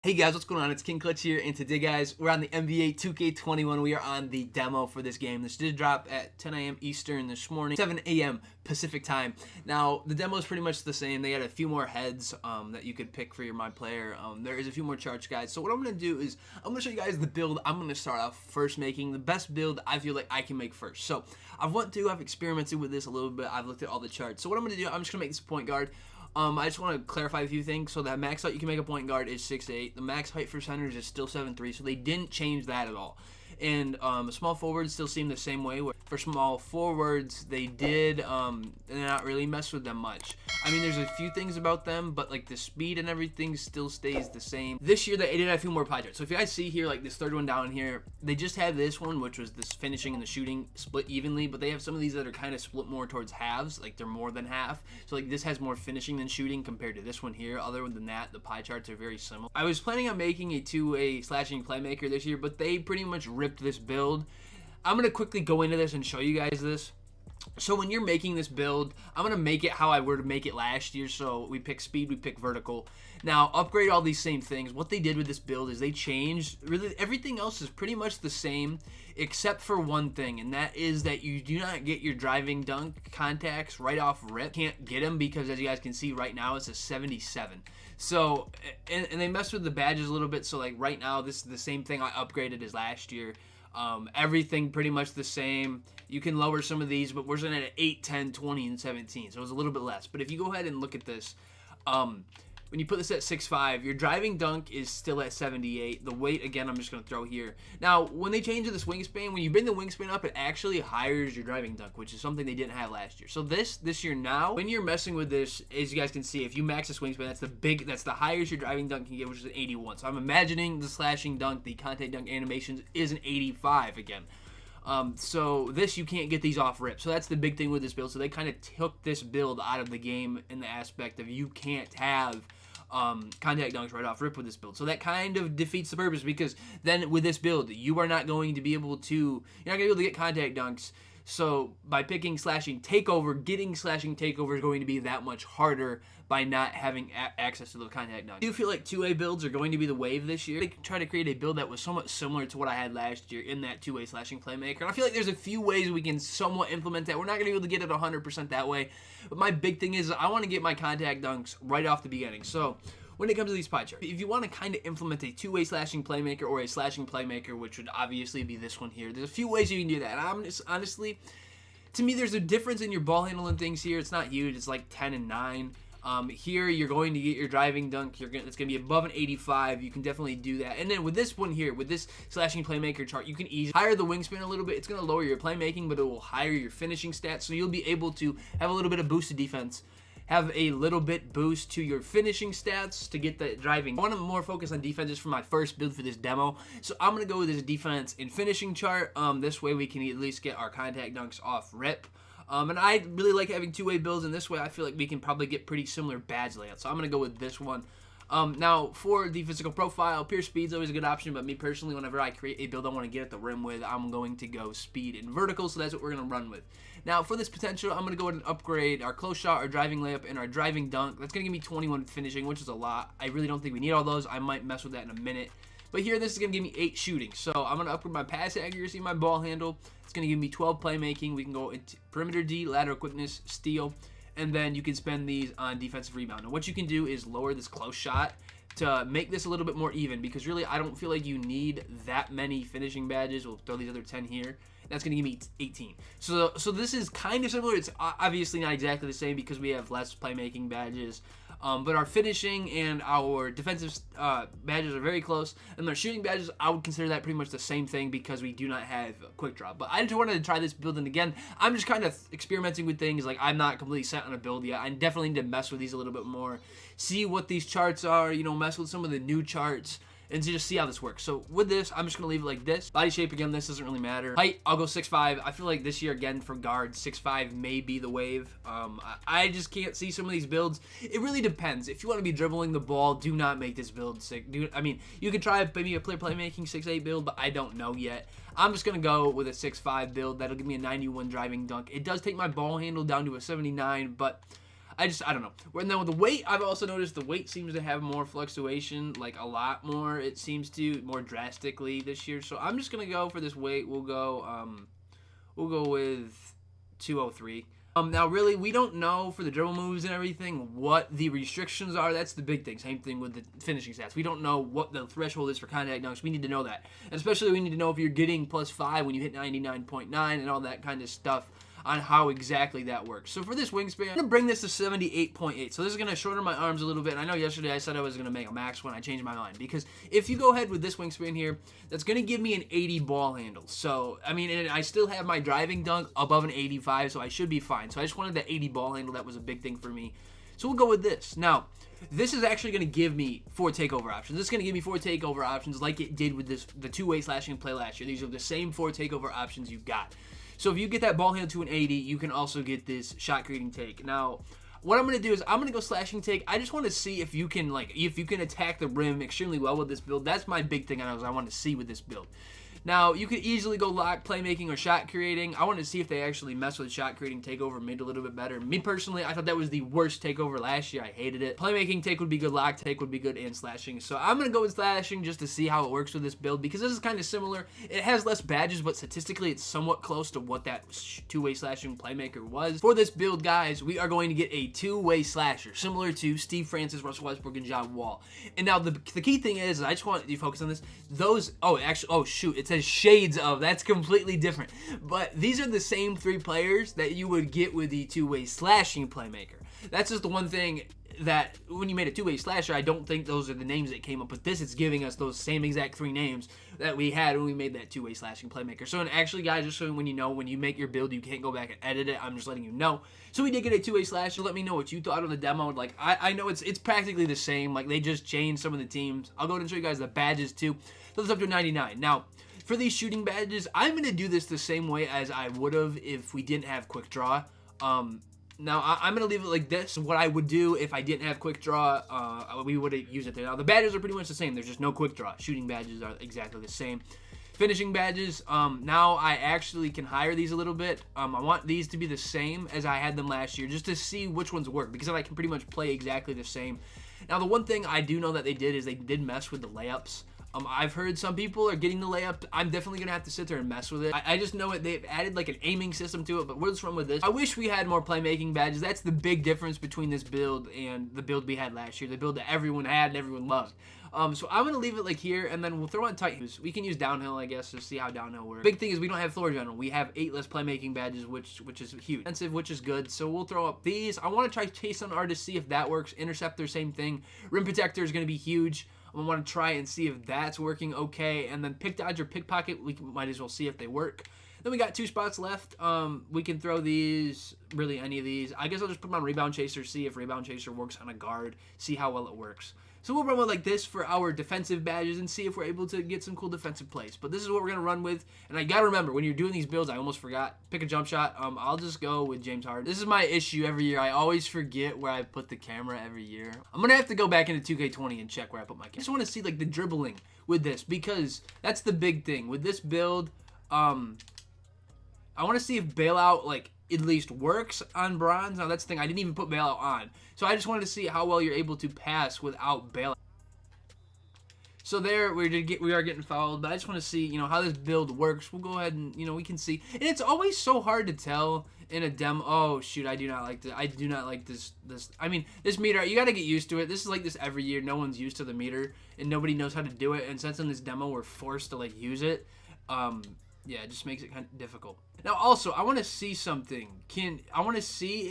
Hey guys, what's going on? It's King Clutch here, and today, guys, we're on the NBA 2K21. We are on the demo for this game. This did drop at 10 a.m. Eastern this morning, 7 a.m. Pacific time. Now, the demo is pretty much the same. They had a few more heads that you could pick for your My Player. There is a few more charts, guys. So what I'm going to do is I'm going to show you guys the build I'm going to start off first making. The best build I feel like I can make first. So I've experimented with this a little bit. I've looked at all the charts. So what I'm going to do, I'm just going to make this a point guard. I just want to clarify a few things. So that max height you can make a point guard is 6'8". The max height for centers is still 7'3", so they didn't change that at all. And small forwards still seem the same way. For small forwards, they did not really mess with them much. I mean, there's a few things about them, but like the speed and everything still stays the same. This year, they did have a few more pie charts. So if you guys see here, like this third one down here, they just have this one, which was this finishing and the shooting split evenly, but they have some of these that are kind of split more towards halves, like they're more than half. So like this has more finishing than shooting compared to this one here. Other than that, the pie charts are very similar. I was planning on making a two-way slashing playmaker this year, but they pretty much ripped this build. I'm going to quickly go into this and show you guys this. So when you're making this build, I'm going to make it how I were to make it last year. So we pick speed, we pick vertical. Now, upgrade all these same things. What they did with this build is they changed, really everything else is pretty much the same except for one thing, and that is that you do not get your driving dunk contacts right off rip. Can't get them because, as you guys can see right now, it's a 77. So, and they messed with the badges a little bit. So like right now, this is the same thing I upgraded as last year. Everything pretty much the same. You can lower some of these, but we're sitting at 8, 10, 20, and 17, so it's a little bit less. But if you go ahead and look at this, when you put this at 6'5", your driving dunk is still at 78. The weight, again, I'm just going to throw here. Now, when they change this wingspan, when you bring the wingspan up, it actually higher your driving dunk, which is something they didn't have last year. So this year now, when you're messing with this, as you guys can see, if you max this wingspan, that's the highest your driving dunk can get, which is an 81. So I'm imagining the slashing dunk, the contact dunk animations is an 85 again. So this, you can't get these off rip. So that's the big thing with this build. So they kind of took this build out of the game in the aspect of you can't have contact dunks right off rip with this build. So that kind of defeats the purpose, because then with this build, you are not going to be able to, you're not going to be able to get contact dunks. So by picking slashing takeover, getting slashing takeover is going to be that much harder by not having access to those contact dunks. I do feel like 2A builds are going to be the wave this year. They try to create a build that was somewhat similar to what I had last year in that 2A slashing playmaker. And I feel like there's a few ways we can somewhat implement that. We're not going to be able to get it 100% that way. But my big thing is I want to get my contact dunks right off the beginning. So when it comes to these pie charts, if you want to kind of implement a two-way slashing playmaker or a slashing playmaker, which would obviously be this one here, there's a few ways you can do that. And I'm just, honestly, to me, there's a difference in your ball handling things here. It's not huge. It's like 10 and 9. Here, you're going to get your driving dunk. It's going to be above an 85. You can definitely do that. And then with this one here, with this slashing playmaker chart, you can easily higher the wingspan a little bit. It's going to lower your playmaking, but it will higher your finishing stats. So you'll be able to have a little bit of boosted defense, have a little bit boost to your finishing stats to get that driving. I want to more focus on defenses for my first build for this demo. So I'm going to go with this defense and finishing chart. This way we can at least get our contact dunks off rip. And I really like having two-way builds, and this way I feel like we can probably get pretty similar badge layouts. So I'm going to go with this one. Now, for the physical profile, pure speed's always a good option, but me personally, whenever I create a build I want to get at the rim with, I'm going to go speed and vertical, so that's what we're going to run with. Now, for this potential, I'm going to go ahead and upgrade our close shot, our driving layup, and our driving dunk. That's going to give me 21 finishing, which is a lot. I really don't think we need all those. I might mess with that in a minute. But here, this is going to give me 8 shooting. So I'm going to upgrade my pass accuracy, my ball handle. It's going to give me 12 playmaking. We can go into perimeter D, lateral quickness, steal, and then you can spend these on defensive rebound. Now, what you can do is lower this close shot to make this a little bit more even, because really I don't feel like you need that many finishing badges. We'll throw these other 10 here. That's going to give me 18. So this is kind of similar. It's obviously not exactly the same because we have less playmaking badges. But our finishing and our defensive badges are very close. And our shooting badges, I would consider that pretty much the same thing because we do not have a quick draw. But I just wanted to try this build, and again, I'm just kind of experimenting with things. Like, I'm not completely set on a build yet. I definitely need to mess with these a little bit more. See what these charts are, you know, mess with some of the new charts, and to just see how this works. So with this, I'm just going to leave it like this. Body shape, again, this doesn't really matter. Height, I'll go 6'5". I feel like this year, again, for guards, 6'5" may be the wave. I just can't see some of these builds. It really depends. If you want to be dribbling the ball, do not make this build sick. I mean, you could try maybe a playmaking 6'8" build, but I don't know yet. I'm just going to go with a 6'5" build. That'll give me a 91 driving dunk. It does take my ball handle down to a 79, but I don't know. And then with the weight, I've also noticed the weight seems to have more fluctuation, like a lot more. It seems to more drastically this year. So I'm just gonna go for this weight. We'll go with 203. Now really, we don't know for the dribble moves and everything what the restrictions are. That's the big thing. Same thing with the finishing stats. We don't know what the threshold is for contact dunks. We need to know that. And especially we need to know if you're getting +5 when you hit 99.9 and all that kind of stuff on how exactly that works. So for this wingspan, I'm going to bring this to 78.8. So this is going to shorten my arms a little bit. And I know yesterday I said I was going to make a max when I changed my mind. Because if you go ahead with this wingspan here, that's going to give me an 80 ball handle. So, I mean, and I still have my driving dunk above an 85, so I should be fine. So I just wanted that 80 ball handle. That was a big thing for me. So we'll go with this. Now, this is actually going to give me 4 takeover options. This is going to give me 4 takeover options like it did with the two-way slashing play last year. These are the same 4 takeover options you've got. So if you get that ball handle to an 80, you can also get this shot creating take. Now, what I'm going to do is I'm going to go slashing take. I just want to see if you can attack the rim extremely well with this build. That's my big thing I want to see with this build. Now, you could easily go lock playmaking or shot creating. I want to see if they actually mess with shot creating takeover mid a little bit better. Me personally, I thought that was the worst takeover last year. I hated it. Playmaking take would be good, lock take would be good, and slashing. So I'm going to go with slashing just to see how it works with this build because this is kind of similar. It has less badges, but statistically it's somewhat close to what that two-way slashing playmaker was. For this build, guys, we are going to get a two-way slasher, similar to Steve Francis, Russell Westbrook, and John Wall. And now the key thing is, I just want you to focus on this. It says shades of. That's completely different. But these are the same 3 players that you would get with the two-way slashing playmaker. That's just the one thing that when you made a two-way slasher, I don't think those are the names that came up with this. It's giving us those same exact 3 names that we had when we made that two-way slashing playmaker. So, and actually, guys, just so when you make your build, you can't go back and edit it. I'm just letting you know. So we did get a two-way slasher. Let me know what you thought on the demo. Like, I know it's practically the same. Like, they just changed some of the teams. I'll go ahead and show you guys the badges, too. So it's up to 99. Now, for these shooting badges, I'm going to do this the same way as I would have if we didn't have quick draw. Now, I'm going to leave it like this. What I would do if I didn't have quick draw, we would use it there. Now, the badges are pretty much the same. There's just no quick draw. Shooting badges are exactly the same. Finishing badges, now I actually can hire these a little bit. I want these to be the same as I had them last year just to see which ones work because then I can pretty much play exactly the same. Now, the one thing I do know that they did is they did mess with the layups. I've heard some people are getting the layup. I'm definitely going to have to sit there and mess with it. I just know they've added like an aiming system to it, but what's wrong with this? I wish we had more playmaking badges. That's the big difference between this build and the build we had last year, the build that everyone had and everyone loved. So I'm going to leave it like here, and then we'll throw on Titans. We can use downhill, I guess, to see how downhill works. Big thing is we don't have floor general. We have 8 less playmaking badges, which is huge. Expensive, which is good. So we'll throw up these. I want to try chase on artist, see if that works. Interceptor, same thing. Rim protector is going to be huge. I want to try and see if that's working okay. And then pick dodge or pickpocket, we might as well see if they work. Then we got 2 spots left. We can throw these, really any of these. I guess I'll just put them on rebound chaser, see if rebound chaser works on a guard, see how well it works. So we'll run with like this for our defensive badges and see if we're able to get some cool defensive plays. But this is what we're going to run with. And I got to remember, when you're doing these builds, I almost forgot, pick a jump shot. I'll just go with James Harden. This is my issue every year. I always forget where I put the camera every year. I'm going to have to go back into 2K20 and check where I put my camera. I just want to see like the dribbling with this because that's the big thing. With this build, I want to see if bailout like at least works on bronze. Now that's the thing, I didn't even put bailout on. So I just wanted to see how well you're able to pass without bailout. So there, we are getting fouled, but I just want to see, how this build works. We'll go ahead and, we can see. And it's always so hard to tell in a demo. Oh, shoot, I do not like this. I do not like this. I mean, this meter, you got to get used to it. This is like this every year. No one's used to the meter, and nobody knows how to do it. And since in this demo, we're forced to, use it. Yeah, it just makes it kind of difficult. Now, also, I want to see something. I want to see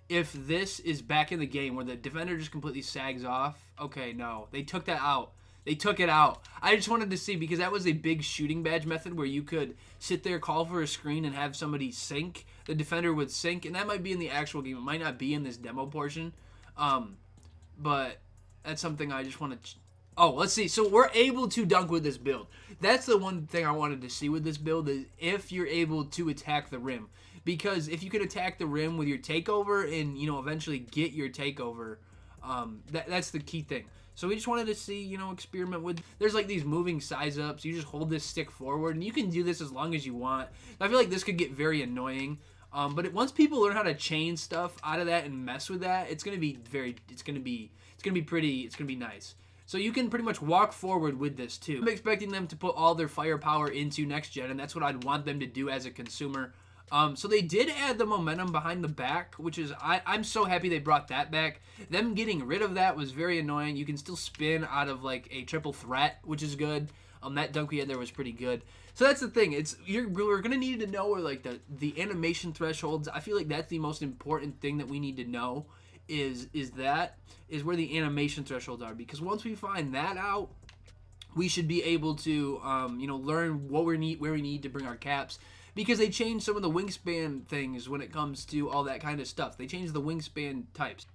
if this is back in the game where the defender just completely sags off. Okay, no. They took that out. They took it out. I just wanted to see because that was a big shooting badge method where you could sit there, call for a screen, and have somebody sink. The defender would sink, and that might be in the actual game. It might not be in this demo portion. But that's something I just want to... Oh, let's see. So we're able to dunk with this build. That's the one thing I wanted to see with this build is if you're able to attack the rim. Because if you could attack the rim with your takeover and, eventually get your takeover, that's the key thing. So we just wanted to see, experiment with... There's like these moving size ups. You just hold this stick forward, and you can do this as long as you want. I feel like this could get very annoying. Once people learn how to chain stuff out of that and mess with that, it's gonna be nice. So you can pretty much walk forward with this too. I'm expecting them to put all their firepower into next gen, and that's what I'd want them to do as a consumer. So they did add the momentum behind the back, which is, I'm so happy they brought that back. Them getting rid of that was very annoying. You can still spin out of like a triple threat, which is good. That dunk we had there was pretty good. So that's the thing. We're gonna need to know where like the animation thresholds. I feel like that's the most important thing that we need to know is where the animation thresholds are, because once we find that out, we should be able to learn where we need to bring our caps, because they changed some of the wingspan things when it comes to all that kind of stuff. They changed the wingspan types.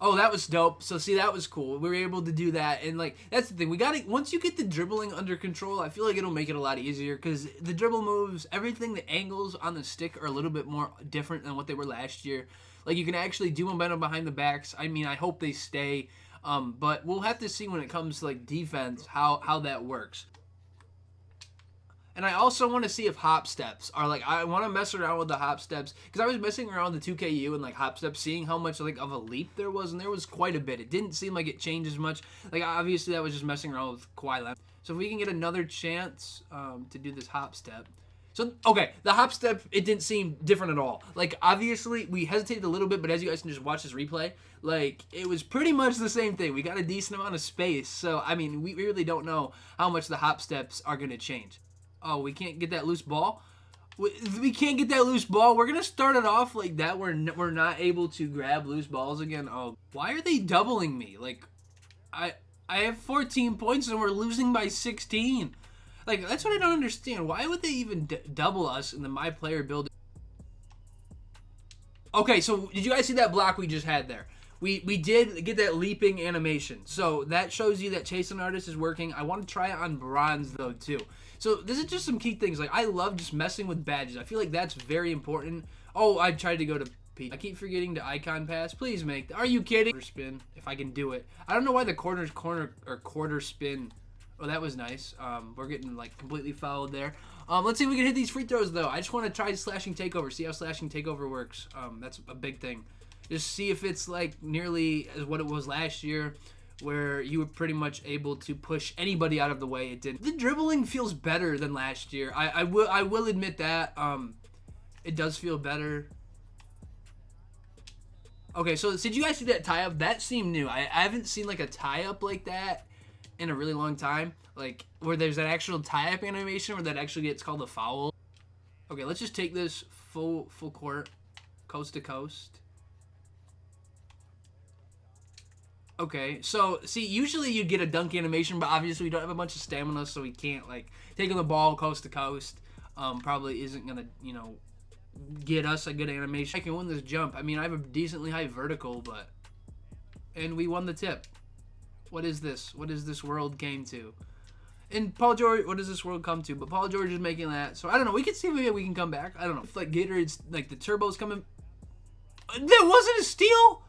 Oh, that was dope. So see, that was cool. We were able to do that, and like that's the thing. We got to, once you get the dribbling under control, I feel like it'll make it a lot easier, because the dribble moves, everything, the angles on the stick are a little bit more different than what they were last year. Like you can actually do momentum behind the backs. I mean, I hope they stay, but we'll have to see when it comes to like defense how that works. And I also want to see if hop steps are like, I want to mess around with the hop steps, because I was messing around with the 2KU and like hop steps, seeing how much like of a leap there was, and there was quite a bit. It didn't seem like it changed as much. Like obviously that was just messing around with Kawhi Leonard. So if we can get another chance to do this hop step. So, okay, the hop step, it didn't seem different at all. Like, obviously, we hesitated a little bit, but as you guys can just watch this replay, like, it was pretty much the same thing. We got a decent amount of space, so, I mean, we really don't know how much the hop steps are going to change. Oh, we can't get that loose ball? We can't get that loose ball. We're going to start it off like that. We're not able to grab loose balls again. Oh, why are they doubling me? Like, I have 14 points and we're losing by 16. Like, that's what I don't understand. Why would they even double us in the My Player build? Okay, so did you guys see that block we just had there? We did get that leaping animation. So that shows you that Chase and Artist is working. I want to try it on bronze, though, too. So this is just some key things. Like, I love just messing with badges. I feel like that's very important. Oh, I tried to go to P. I keep forgetting to icon pass. Please make. Are you kidding? Quarter spin, if I can do it. I don't know why the quarter spin. Oh, that was nice. We're getting like completely fouled there. Let's see if we can hit these free throws though. I just want to try slashing takeover. See how slashing takeover works. That's a big thing. Just see if it's like nearly as what it was last year, where you were pretty much able to push anybody out of the way. It didn't. The dribbling feels better than last year. I will admit that. It does feel better. Okay, so did you guys see that tie up? That seemed new. I haven't seen like a tie up like that in a really long time, like where there's an actual tie-up animation where that actually gets called a foul. Okay, let's just take this full court, coast to coast. Okay, so see, usually you'd get a dunk animation, but obviously we don't have a bunch of stamina, so we can't like taking the ball coast to coast. Probably isn't gonna get us a good animation. I can win this jump. I mean, I have a decently high vertical, and we won the tip. What is this? What is this world came to? And Paul George, what does this world come to? But Paul George is making that. So I don't know. We can see if maybe we can come back. I don't know. If like Gatorade's, like the turbo's coming. That wasn't a steal?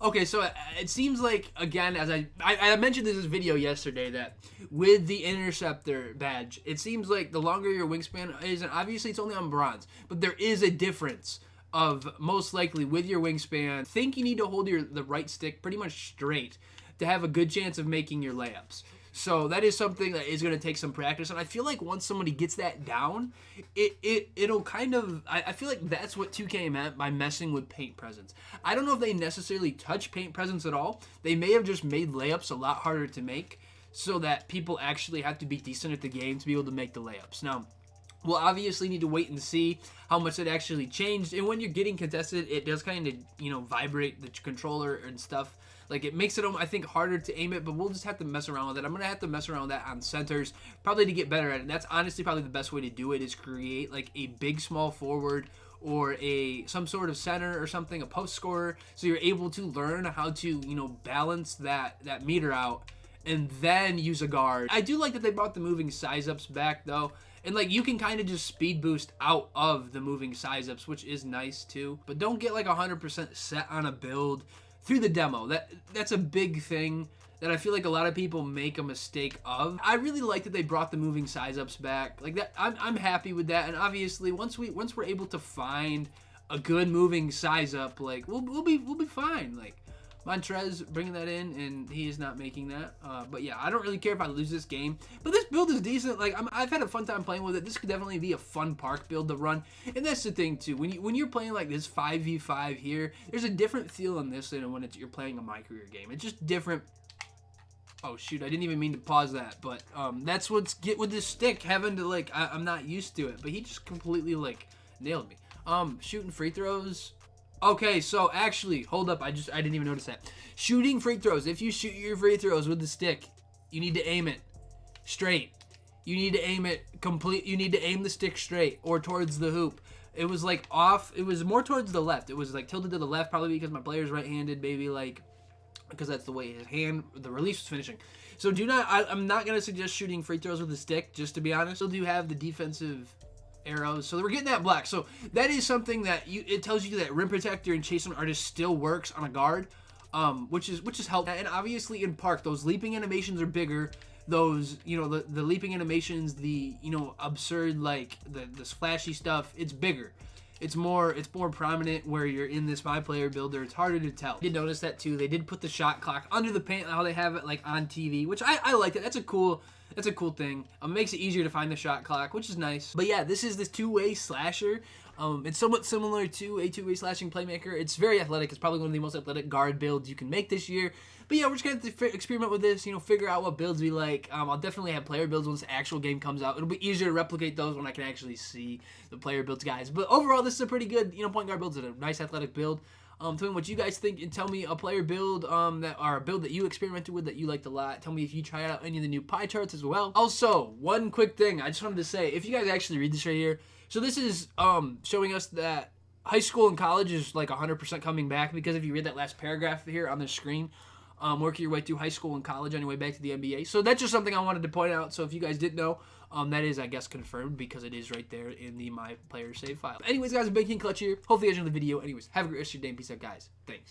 Okay, so it seems like, again, as I mentioned in this video yesterday, that with the interceptor badge, it seems like the longer your wingspan is, and obviously it's only on bronze, but there is a difference of most likely with your wingspan. I think you need to hold the right stick pretty much straight to have a good chance of making your layups. So that is something that is going to take some practice, and I feel like once somebody gets that down, it'll kind of, I feel like that's what 2K meant by messing with paint presence. I don't know if they necessarily touch paint presence at all. They may have just made layups a lot harder to make so that people actually have to be decent at the game to be able to make the layups. Now, we'll obviously need to wait and see how much it actually changed, and when you're getting contested, it does kind of, vibrate the controller and stuff. Like, it makes it, I think, harder to aim it, but we'll just have to mess around with it. I'm going to have to mess around with that on centers, probably to get better at it. And that's honestly probably the best way to do it, is create, like, a big small forward or some sort of center or something, a post scorer, so you're able to learn how to, balance that meter out and then use a guard. I do like that they brought the moving size-ups back, though. And, like, you can kind of just speed boost out of the moving size-ups, which is nice, too. But don't get, like, 100% set on a build through the demo. That's a big thing that I feel like a lot of people make a mistake of. I really like that they brought the moving size ups back. Like that, I'm happy with that. And obviously, once we're able to find a good moving size up, like we'll be fine. Like Montrez bringing that in, and he is not making that. But yeah, I don't really care if I lose this game. But this build is decent. Like I've had a fun time playing with it. This could definitely be a fun park build to run. And that's the thing too. When you're playing like this 5v5 here, there's a different feel on this than when you're playing a My Career game. It's just different. Oh shoot, I didn't even mean to pause that, but that's what's get with this stick, having to like, I'm not used to it, but he just completely like nailed me. Shooting free throws. Okay, so actually, hold up, I didn't even notice that. Shooting free throws, if you shoot your free throws with the stick, you need to aim it straight. You need to aim it you need to aim the stick straight or towards the hoop. It was like off, it was more towards the left. It was like tilted to the left, probably because my player's right-handed, maybe like, because that's the way his hand, the release was finishing. So I'm not going to suggest shooting free throws with a stick, just to be honest. Still do have the defensive arrows. So we're getting that black. So that is something that it tells you that rim protector and chase artist still works on a guard, which is helpful. And obviously in park, those leaping animations are bigger. Those, the leaping animations, the, absurd, like the splashy stuff, it's bigger. It's more prominent where you're in this My Player builder. It's harder to tell. I did notice that too. They did put the shot clock under the paint, how they have it like on TV, which I like it. That's a cool thing. It makes it easier to find the shot clock, which is nice. But yeah, this is this two-way slasher. It's somewhat similar to a two-way slashing playmaker. It's very athletic. It's probably one of the most athletic guard builds you can make this year. But yeah, we're just going to experiment with this, figure out what builds we like. I'll definitely have player builds once the actual game comes out. It'll be easier to replicate those when I can actually see the player builds, guys. But overall, this is a pretty good, point guard build. It's a nice athletic build. Tell me what you guys think and tell me a player build a build that you experimented with that you liked a lot. Tell me if you tried out any of the new pie charts as well. Also, one quick thing I just wanted to say, if you guys actually read this right here, so this is showing us that high school and college is like 100% coming back, because if you read that last paragraph here on the screen, working your way through high school and college on your way back to the NBA. So that's just something I wanted to point out. So if you guys didn't know, that is, I guess, confirmed because it is right there in the My Player save file. Anyways, guys, I'm Big King Clutch here. Hopefully you guys enjoyed the video. Anyways, have a great rest of your day and peace out, guys. Thanks.